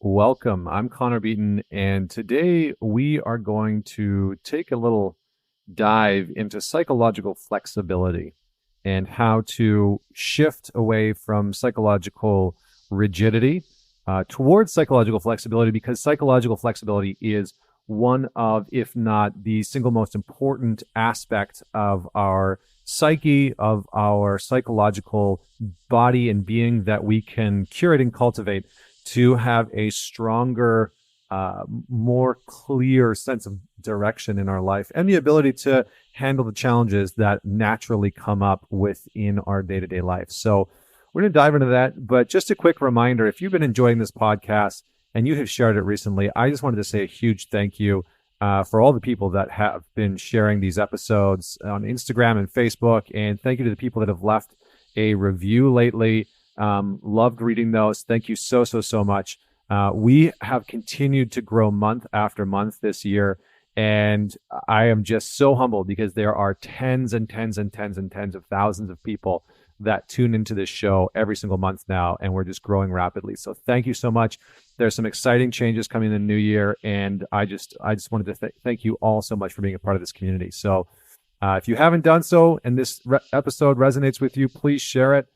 Welcome. I'm Connor Beaton, and today we are going to take a little dive into psychological flexibility and how to shift away from psychological rigidity towards psychological flexibility, because psychological flexibility is one of, if not the single most important aspect of our psyche, of our psychological body and being that we can curate and cultivate to have a stronger, more clear sense of direction in our life and the ability to handle the challenges that naturally come up within our day-to-day life. So we're going to dive into that. But just a quick reminder, if you've been enjoying this podcast and you have shared it recently, I just wanted to say a huge thank you for all the people that have been sharing these episodes on Instagram and Facebook. And thank you to the people that have left a review lately. Loved reading those. Thank you so much. We have continued to grow month after month this year, and I am just so humbled because there are tens and tens and tens and tens of thousands of people that tune into this show every single month now, and we're just growing rapidly. So thank you so much. There's some exciting changes coming in the new year, and I just wanted to thank you all so much for being a part of this community. So if you haven't done so and this episode resonates with you, please share it.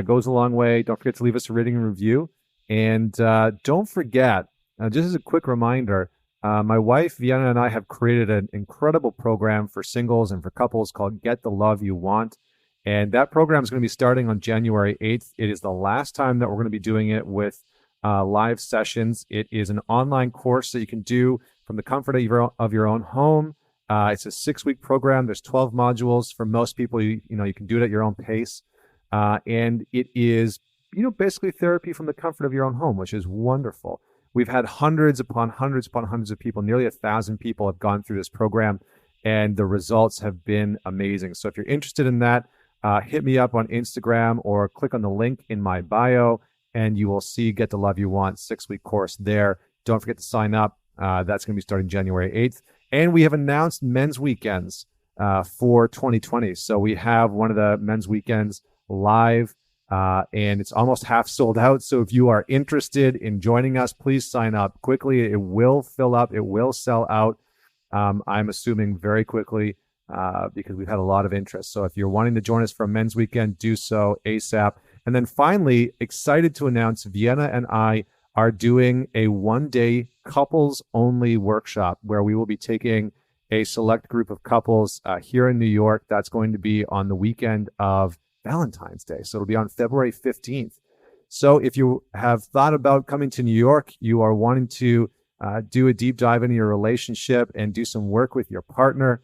Goes a long way. Don't forget to leave us a rating and review. And don't forget, just as a quick reminder, my wife, Vienna, and I have created an incredible program for singles and for couples called Get the Love You Want. And that program is going to be starting on January 8th. It is the last time that we're going to be doing it with live sessions. It is an online course that you can do from the comfort of your own home. It's a 6-week program. There's 12 modules. For most people, you can do it at your own pace. And it is, basically therapy from the comfort of your own home, which is wonderful. We've had hundreds upon hundreds upon hundreds of people, nearly 1,000 people have gone through this program, and the results have been amazing. So if you're interested in that, hit me up on Instagram or click on the link in my bio, and you will see Get the Love You Want 6-week course there. Don't forget to sign up. That's going to be starting January 8th. And we have announced men's weekends for 2020. So we have one of the men's weekends live, and it's almost half sold out. So if you are interested in joining us, please sign up quickly. It will fill up. It will sell out. I'm assuming very quickly because we've had a lot of interest. So if you're wanting to join us for a men's weekend, do so ASAP. And then finally, excited to announce Vienna and I are doing a 1-day couples only workshop where we will be taking a select group of couples here in New York. That's going to be on the weekend of Valentine's Day. So it'll be on February 15th. So if you have thought about coming to New York, you are wanting to do a deep dive into your relationship and do some work with your partner,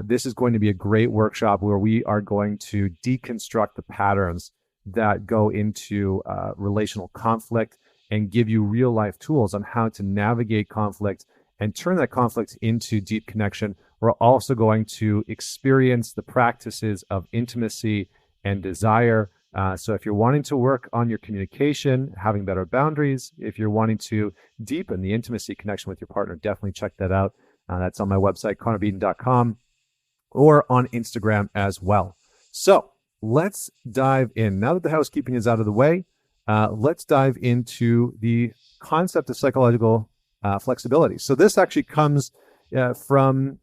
this is going to be a great workshop where we are going to deconstruct the patterns that go into relational conflict and give you real life tools on how to navigate conflict and turn that conflict into deep connection. We're also going to experience the practices of intimacy and desire. So if you're wanting to work on your communication, having better boundaries, if you're wanting to deepen the intimacy connection with your partner, definitely check that out. That's on my website, connorbeaton.com, or on Instagram as well. So let's dive in. Now that the housekeeping is out of the way, let's dive into the concept of psychological flexibility. So this actually comes from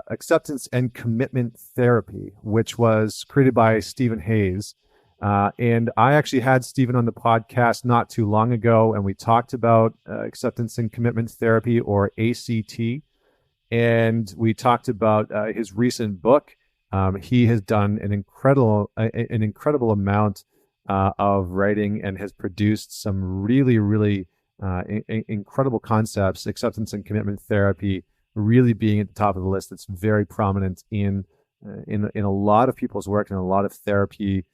acceptance and commitment therapy, which was created by Stephen Hayes. And I actually had Stephen on the podcast not too long ago, and we talked about acceptance and commitment therapy, or ACT. And we talked about his recent book. He has done an incredible amount of writing and has produced some really incredible concepts. Acceptance and commitment therapy really being at the top of the list. It's very prominent in a lot of people's work, and a lot of therapy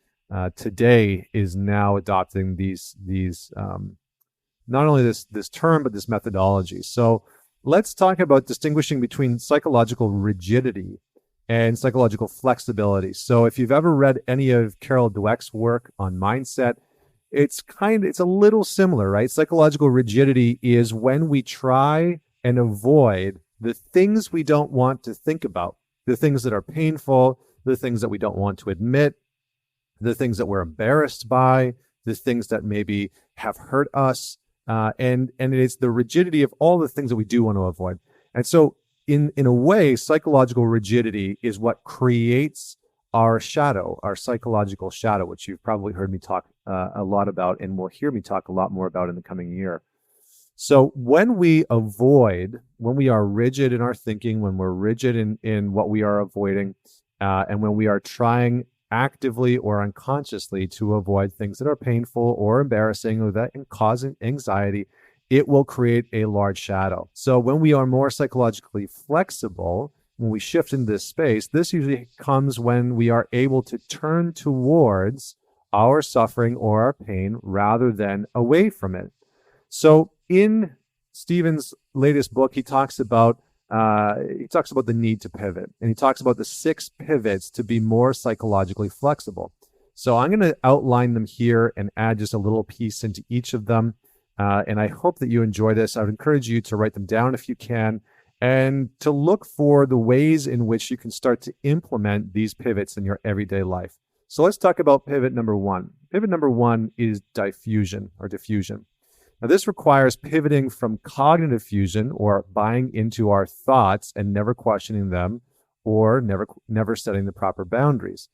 today is now adopting these not only this term but this methodology. So let's talk about distinguishing between psychological rigidity and psychological flexibility. So if you've ever read any of Carol Dweck's work on mindset, it's a little similar, right? Psychological rigidity is when we try and avoid the things we don't want to think about, the things that are painful, the things that we don't want to admit, the things that we're embarrassed by, the things that maybe have hurt us, and it's the rigidity of all the things that we do want to avoid. And so, in a way, psychological rigidity is what creates our shadow, our psychological shadow, which you've probably heard me talk a lot about, and will hear me talk a lot more about in the coming year. So when we are rigid in our thinking, when we're rigid in what we are avoiding, and when we are trying actively or unconsciously to avoid things that are painful or embarrassing or that cause anxiety, it will create a large shadow. So when we are more psychologically flexible, when we shift into this space, this usually comes when we are able to turn towards our suffering or our pain rather than away from it. So in Stephen's latest book, he talks about the need to pivot, and he talks about the 6 pivots to be more psychologically flexible. So I'm going to outline them here and add just a little piece into each of them. And I hope that you enjoy this. I would encourage you to write them down if you can, and to look for the ways in which you can start to implement these pivots in your everyday life. So let's talk about pivot number 1. Pivot number 1 is diffusion. Now, this requires pivoting from cognitive fusion, or buying into our thoughts and never questioning them, or never setting the proper boundaries.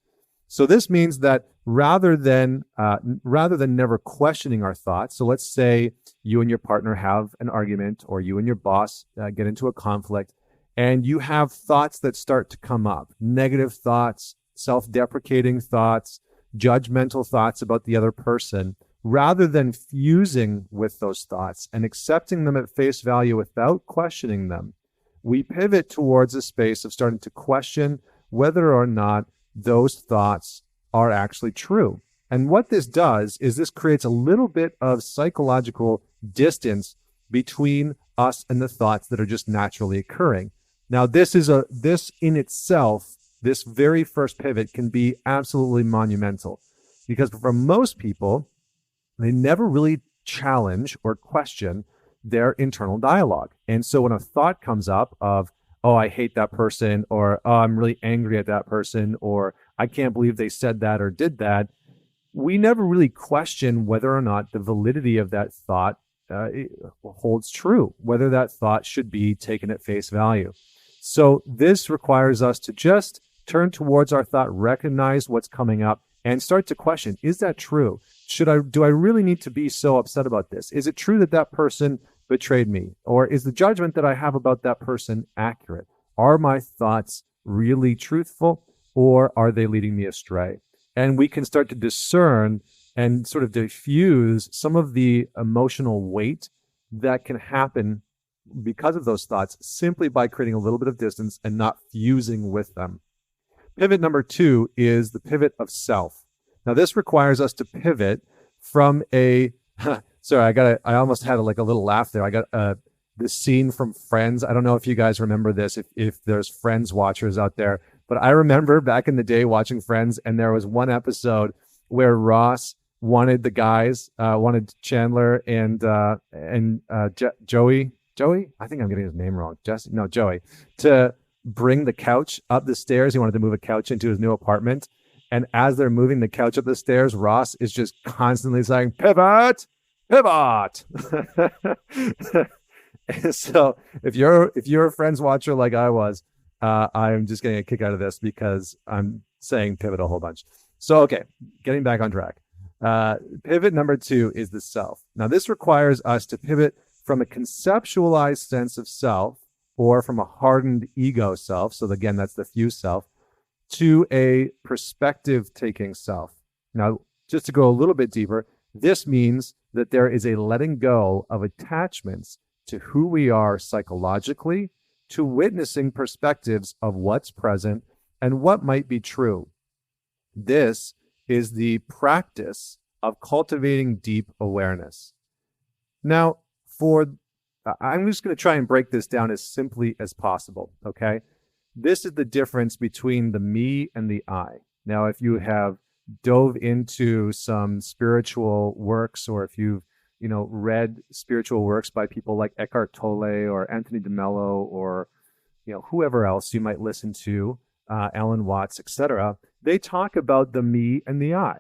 So this means that rather than never questioning our thoughts, so let's say you and your partner have an argument, or you and your boss get into a conflict, and you have thoughts that start to come up, negative thoughts, self-deprecating thoughts, judgmental thoughts about the other person. Rather than fusing with those thoughts and accepting them at face value without questioning them, we pivot towards a space of starting to question whether or not those thoughts are actually true. And what this does is this creates a little bit of psychological distance between us and the thoughts that are just naturally occurring. Now, this in itself, this very first pivot can be absolutely monumental, because for most people, they never really challenge or question their internal dialogue. And so when a thought comes up of, oh, I hate that person, or oh, I'm really angry at that person, or I can't believe they said that or did that, we never really question whether or not the validity of that thought holds true, whether that thought should be taken at face value. So this requires us to just turn towards our thought, recognize what's coming up, and start to question, is that true? Do I really need to be so upset about this? Is it true that person betrayed me? Or is the judgment that I have about that person accurate? Are my thoughts really truthful, or are they leading me astray? And we can start to discern and sort of diffuse some of the emotional weight that can happen because of those thoughts, simply by creating a little bit of distance and not fusing with them. Pivot number 2 is the pivot of self. Now, this requires us to pivot from a sorry, I almost had a little laugh there. I got this scene from Friends. I don't know if you guys remember this, if there's Friends watchers out there, but I remember back in the day watching Friends, and there was one episode where Ross wanted wanted Chandler and Joey. I think I'm getting his name wrong. Joey, to bring the couch up the stairs. He wanted to move a couch into his new apartment. And as they're moving the couch up the stairs, Ross is just constantly saying, pivot, pivot. And so if you're a Friends watcher like I was, I'm just getting a kick out of this because I'm saying pivot a whole bunch. So, okay, getting back on track. Pivot number 2 is the self. Now, this requires us to pivot from a conceptualized sense of self, or from a hardened ego self, so again, that's the fused self, to a perspective-taking self. Now, just to go a little bit deeper, this means that there is a letting go of attachments to who we are psychologically, to witnessing perspectives of what's present and what might be true. This is the practice of cultivating deep awareness. Now, I'm just going to try and break this down as simply as possible, okay? This is the difference between the me and the I. Now, if you have dove into some spiritual works, or if you've read spiritual works by people like Eckhart Tolle or Anthony DeMello, or whoever else you might listen to, Alan Watts, etc., they talk about the me and the I.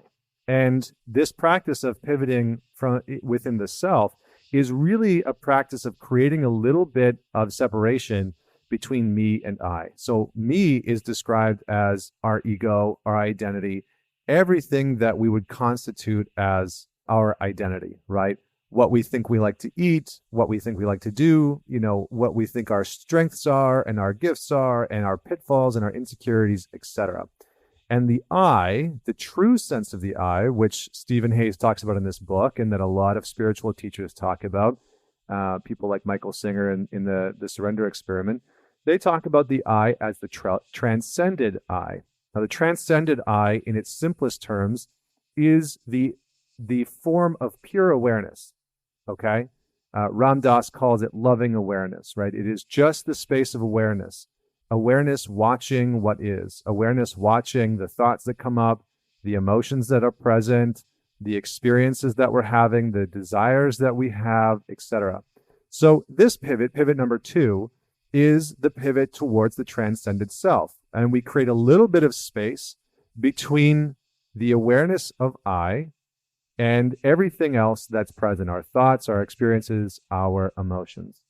And this practice of pivoting from within the self is really a practice of creating a little bit of separation between me and I. So me is described as our ego, our identity, everything that we would constitute as our identity, right? What we think we like to eat, what we think we like to do, what we think our strengths are and our gifts are and our pitfalls and our insecurities, etc. And the I, the true sense of the I, which Stephen Hayes talks about in this book and that a lot of spiritual teachers talk about, people like Michael Singer in the Surrender Experiment, they talk about the I as the transcended I. Now, the transcended I, in its simplest terms, is the form of pure awareness. Okay, Ram Dass calls it loving awareness. Right, it is just the space of awareness. Awareness watching what is. Awareness watching the thoughts that come up, the emotions that are present, the experiences that we're having, the desires that we have, etc. So this pivot number 2, is the pivot towards the transcended self. And we create a little bit of space between the awareness of I and everything else that's present, our thoughts, our experiences, our emotions.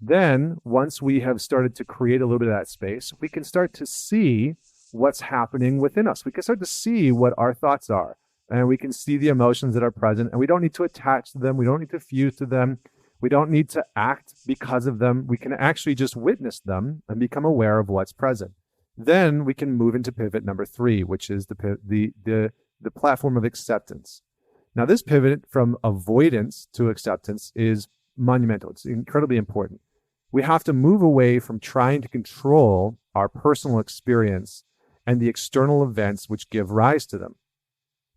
Then, once we have started to create a little bit of that space, we can start to see what's happening within us. We can start to see what our thoughts are, and we can see the emotions that are present, and we don't need to attach to them. We don't need to fuse to them. We don't need to act because of them. We can actually just witness them and become aware of what's present. Then we can move into pivot number 3, which is the platform of acceptance. Now, this pivot from avoidance to acceptance is monumental. It's incredibly important. We have to move away from trying to control our personal experience and the external events which give rise to them.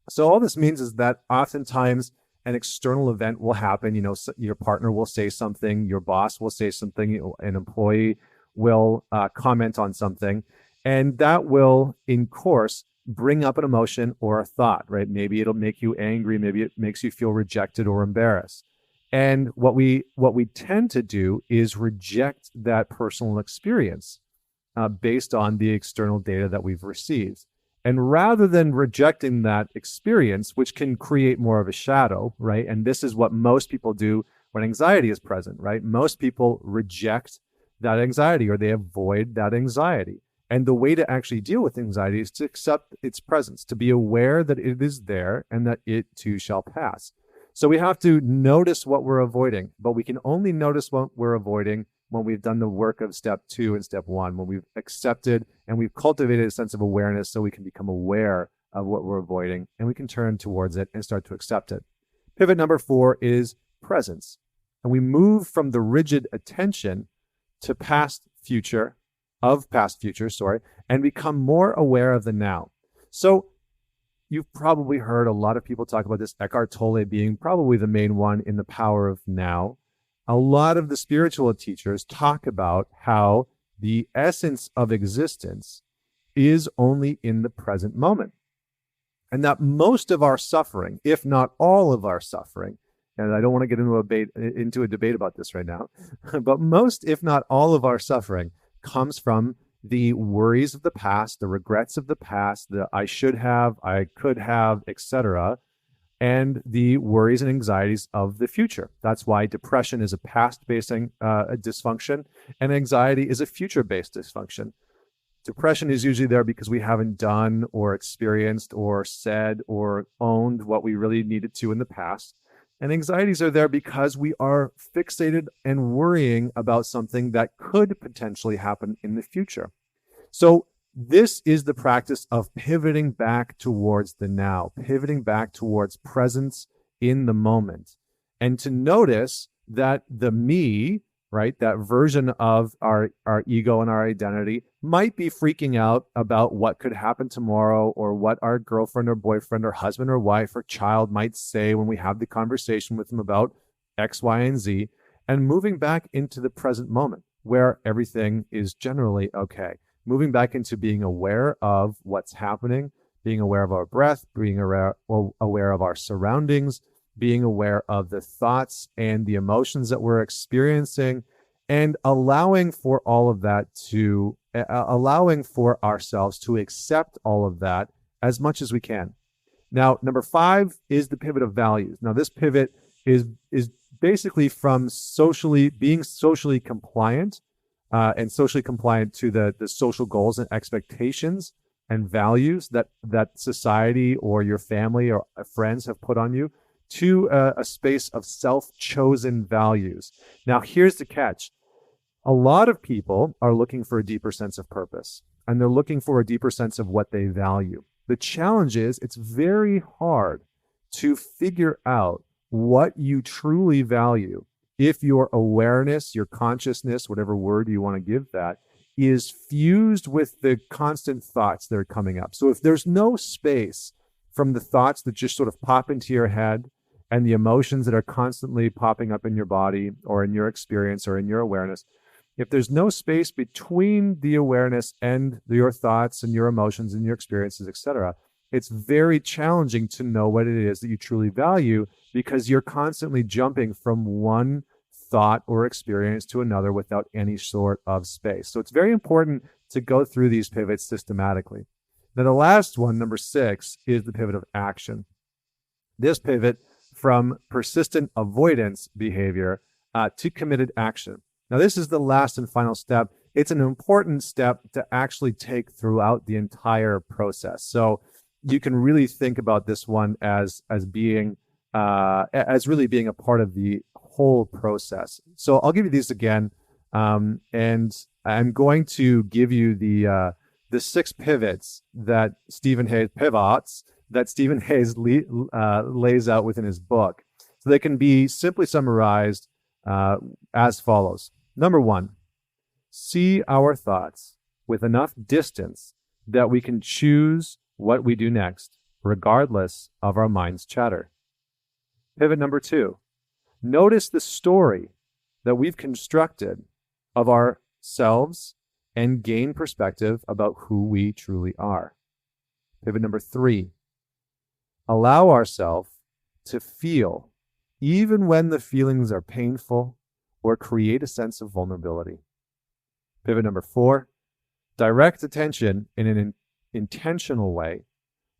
So all this means is that oftentimes an external event will happen. Your partner will say something, your boss will say something, an employee will comment on something, and that will, in course, bring up an emotion or a thought, right? Maybe it'll make you angry, maybe it makes you feel rejected or embarrassed. And what we tend to do is reject that personal experience based on the external data that we've received. And rather than rejecting that experience, which can create more of a shadow, right? And this is what most people do when anxiety is present, right? Most people reject that anxiety or they avoid that anxiety. And the way to actually deal with anxiety is to accept its presence, to be aware that it is there and that it too shall pass. So we have to notice what we're avoiding, but we can only notice what we're avoiding when we've done the work of step 2 and step 1, when we've accepted and we've cultivated a sense of awareness so we can become aware of what we're avoiding and we can turn towards it and start to accept it. Pivot number 4 is presence. And we move from the rigid attention to past future, and become more aware of the now. So you've probably heard a lot of people talk about this, Eckhart Tolle being probably the main one in the power of now. A lot of the spiritual teachers talk about how the essence of existence is only in the present moment. And that most of our suffering, if not all of our suffering, and I don't want to get into a debate about this right now, but most, if not all of our suffering comes from the worries of the past, the regrets of the past, the I should have, I could have, etc., and the worries and anxieties of the future. That's why depression is a past-based dysfunction, and anxiety is a future-based dysfunction. Depression is usually there because we haven't done or experienced or said or owned what we really needed to in the past. And anxieties are there because we are fixated and worrying about something that could potentially happen in the future. So this is the practice of pivoting back towards the now, pivoting back towards presence in the moment. And to notice that the me, right, that version of our ego and our identity might be freaking out about what could happen tomorrow or what our girlfriend or boyfriend or husband or wife or child might say when we have the conversation with them about X, Y, and Z, and moving back into the present moment where everything is generally okay. Moving back into being aware of what's happening, being aware of our breath, being aware of our surroundings, being aware of the thoughts and the emotions that we're experiencing, and allowing for all of that allowing for ourselves to accept all of that as much as we can. Now, number 5 is the pivot of values. Now, this pivot is basically from being socially compliant and socially compliant to the social goals and expectations and values that society or your family or friends have put on you, to a space of self-chosen values. Now, here's the catch. A lot of people are looking for a deeper sense of purpose, and they're looking for a deeper sense of what they value. The challenge is it's very hard to figure out what you truly value if your awareness, your consciousness, whatever word you want to give that, is fused with the constant thoughts that are coming up. So if there's no space from the thoughts that just sort of pop into your head and the emotions that are constantly popping up in your body or in your experience or in your awareness, if there's no space between the awareness and your thoughts and your emotions and your experiences, etc., it's very challenging to know what it is that you truly value, because you're constantly jumping from one thought or experience to another without any sort of space. So it's very important to go through these pivots systematically. Now, the last one, number 6, is the pivot of action. This pivot from persistent avoidance behavior to committed action. Now, this is the last and final step. It's an important step to actually take throughout the entire process. So you can really think about this one as being as really being a part of the whole process. So I'll give you these again, and I'm going to give you the 6 pivots that Stephen Hayes lays out within his book. So they can be simply summarized as follows. Number 1, see our thoughts with enough distance that we can choose what we do next, regardless of our mind's chatter. Pivot number 2, notice the story that we've constructed of ourselves and gain perspective about who we truly are. Pivot number 3, allow ourselves to feel, even when the feelings are painful or create a sense of vulnerability. Pivot number 4, direct attention in an intentional way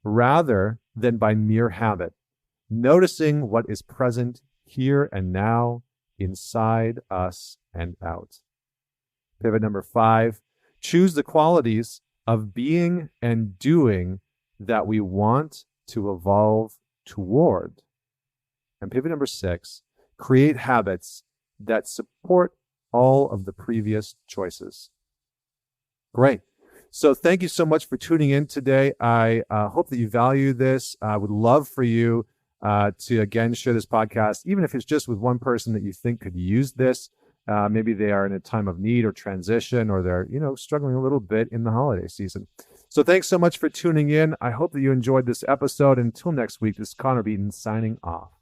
rather than by mere habit, noticing what is present here and now, inside us and out. Pivot number 5, choose the qualities of being and doing that we want to evolve toward. And pivot number 6, create habits that support all of the previous choices. Great. So thank you so much for tuning in today. I hope that you value this. I would love for you to, again, share this podcast, even if it's just with one person that you think could use this. Maybe they are in a time of need or transition, or they're, struggling a little bit in the holiday season. So thanks so much for tuning in. I hope that you enjoyed this episode. Until next week, this is Connor Beaton signing off.